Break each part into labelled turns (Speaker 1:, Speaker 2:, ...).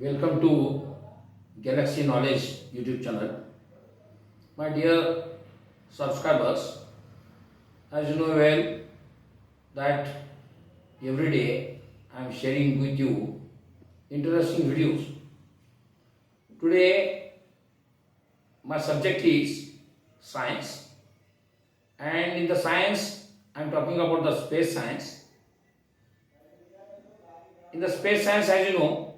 Speaker 1: Welcome to Galaxy Knowledge YouTube channel. My dear subscribers, as you know well that every day I am sharing with you interesting videos. Today my subject is science, and in the science I am talking about the space science. In the space science, as you know,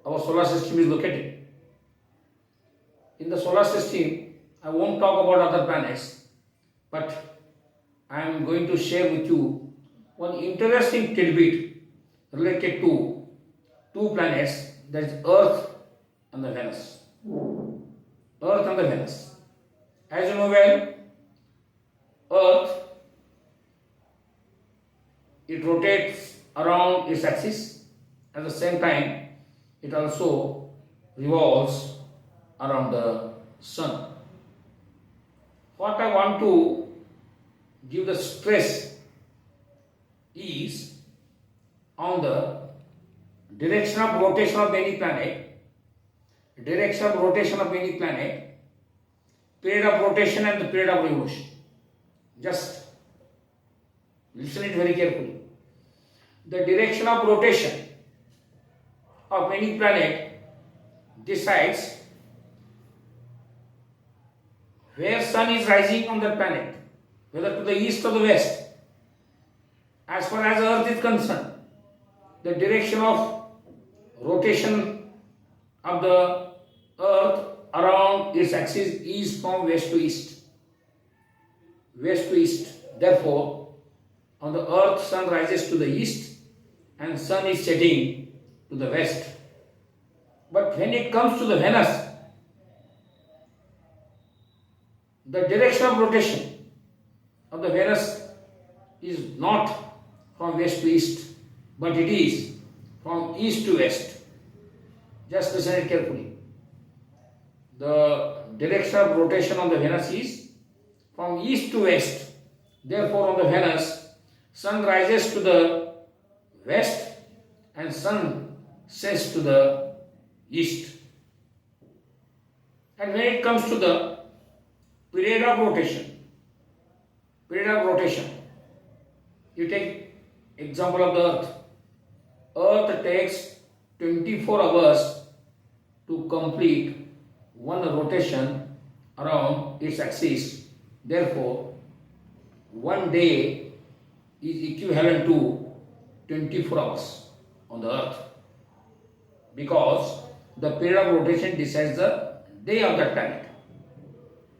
Speaker 1: our solar system is located. In the solar system, I won't talk about other planets, but I am going to share with you one interesting tidbit related to two planets, that is Earth and the Venus. Earth and the Venus. As you know well, Earth, it rotates around its axis. At the same time, it also revolves around the sun. What I want to give the stress is on the direction of rotation of any planet, period of rotation and the period of revolution. Just listen it very carefully. The direction of rotation of any planet decides where sun is rising on that planet, whether to the east or the west. As far as Earth is concerned, the direction of rotation of the Earth around its axis is from west to east. Therefore, on the Earth, sun rises to the east and sun is setting to the west. But when it comes to the Venus, the direction of rotation of the Venus is not from west to east, but it is from east to west. Just listen it carefully. The direction of rotation on the Venus is from east to west. Therefore, on the Venus, sun rises to the west and sun sets to the east. And when it comes to the period of rotation, you take example of the Earth. Earth takes 24 hours to complete one rotation around its axis. Therefore, one day is equivalent to 24 hours on the Earth, because the period of rotation decides the day of that planet.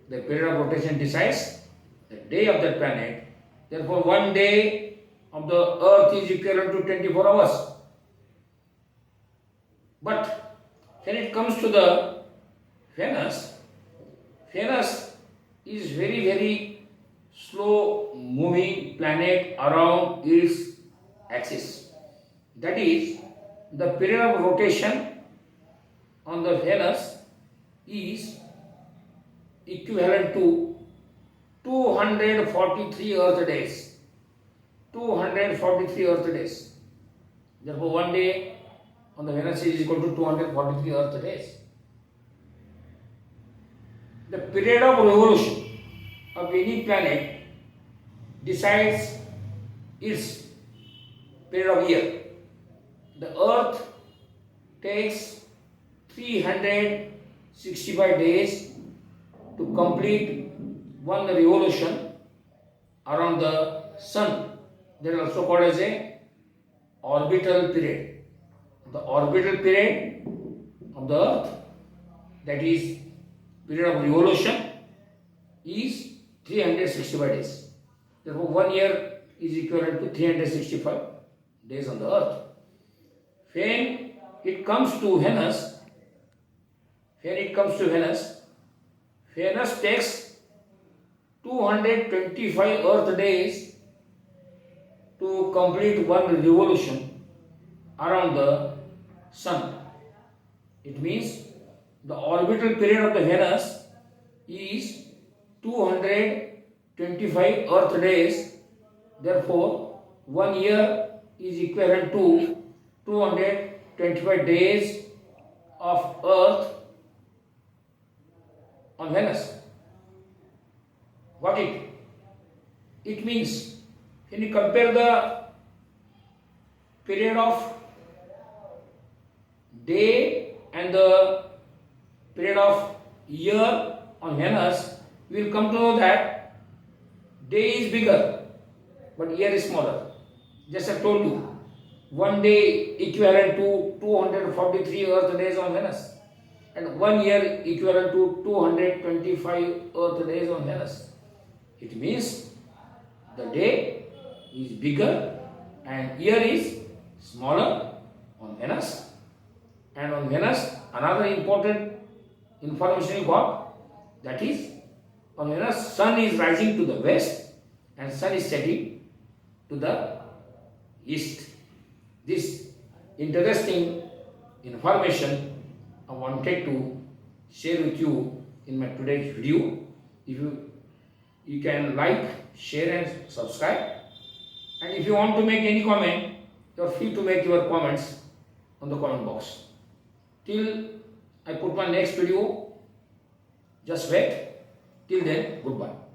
Speaker 1: The period of rotation decides the day of that planet. Therefore, one day of the Earth is equivalent to 24 hours. But when it comes to the Venus is very slow moving planet around its axis. That is, the period of rotation on the Venus is equivalent to 243 Earth days. 243 Earth days. Therefore, one day on the Venus is equal to 243 Earth days. The period of revolution of any planet decides its period of year. The Earth takes 365 days to complete one revolution around the sun. That is also called as a orbital period. The orbital period of the Earth, that is period of revolution, is 365 days. Therefore, 1 year is equivalent to 365 days on the Earth. When it comes to Venus, Venus takes 225 Earth days to complete one revolution around the sun. It means the orbital period of the Venus is 225 Earth days. Therefore, 1 year is equivalent to 25 days of Earth on Venus. What it means, when you compare the period of day and the period of year on Venus, we will come to know that day is bigger but year is smaller. Just I told you, one day equivalent to 243 Earth days on Venus, and 1 year equivalent to 225 Earth days on Venus. It means the day is bigger and year is smaller on Venus. And on Venus, another important information you got, that is, on Venus, sun is rising to the west and sun is setting to the east. This interesting information I wanted to share with you in my today's video. If you can like, share and subscribe. And if you want to make any comment, you are free to make your comments on the comment box. Till I put my next video, just wait. Till then, goodbye.